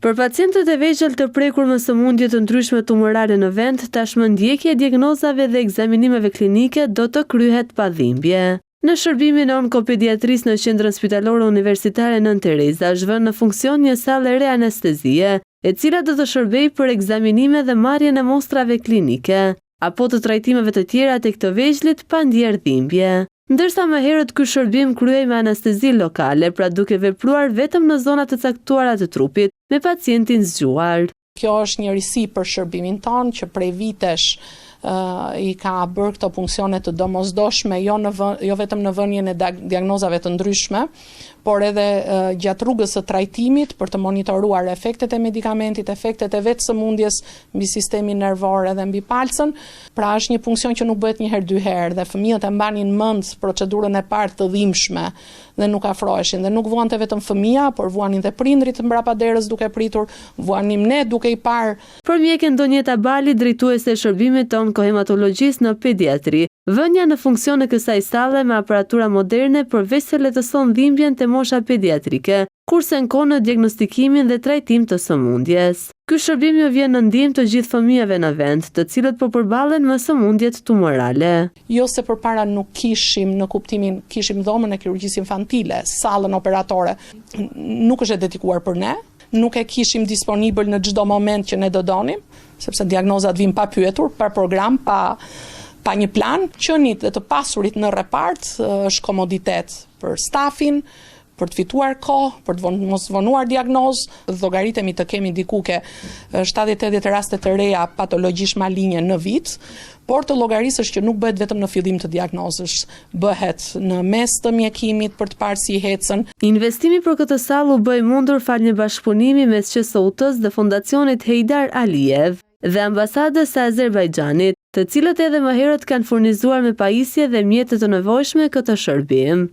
Për pacientët e vegjël të prekur me sëmundje të ndryshme tumorale në vend, tashmë ndjekja e diagnozave dhe ekzaminimeve klinike do të kryhet pa dhimbje. Në shërbimin e onkopediatrisë në Qendrën Spitalore Universitare Nën Tereza është vënë në funksion një sallë e re anestezie, e cila do të shërbejë për ekzaminime dhe marrjen e mostrave klinike, apo të trajtimeve të tjera tek të vegjëlit pa ndjerë dhimbje. Ndërsa më herët ky shërbim kryhej me anestezi lokale, pra duke vepruar vetëm në zonat e caktuara të trupit me pacientin zgjuar. Kjo është një risi për shërbimin tonë që prej vitesh I ka bërë këto funksione të domosdoshme jo vetëm në vënien e diagnozave të ndryshme, por edhe gjatë rrugës së trajtimit për të monitoruar efektet e medikamentit, efektet e vetë sëmundjes mbi sistemin nervor edhe mbi palcën. Pra është një funksion që nuk bëhet një herë dy herë dhe fëmijët e mbanin mend procedurën e parë të dhimbshme dhe nuk afroheshin dhe nuk vuante vetëm fëmia, por vuanin dhe prindrit mbrapa derës duke pritur, vuanim ne duke I parë. Për mjekën Donjeta Bali, drejtuese e shërbimit të onkohematologjisë në pediatri, vënia në funksion e kësaj salle me aparatura moderne përveç se letëson dhimbjen te mosha pediatrike, kurse nkon në diagnostikimin dhe trajtim të sëmundjes. Ky shërbim ju vjen në ndihmë të gjithë fëmijëve në vend, të cilët po përballen me sëmundjet tumorale. Jo se përpara nuk kishim në kuptimin, kishim dhomën e kirurgjisë infantile, sallën operatore, nuk është e dedikuar për ne, nuk e kishim disponibël në çdo moment që ne do donim, sepse diagnozat vijnë pa pyetur, pa program, pa një plan. Qenit dhe të pasurit në repart është komoditet për stafin, për të fituar kohë, për të mos vonuar diagnozë. Llogaritemi të kemi diku ke 70-80 raste të reja patologjish maligne në vit, por të llogarisësh që nuk bëhet vetëm në fillim të diagnozës, bëhet në mes të mjekimit për të parë si ecën. Investimi për këtë sallë u bë I mundur fal një bashkëpunimi mes QSOT-s dhe Fondacionit Heydar Aliyev dhe ambasadës së Azerbajxhanit, të cilët edhe më herët kanë furnizuar me pajisje dhe mjete të nevojshme këtë shërbim.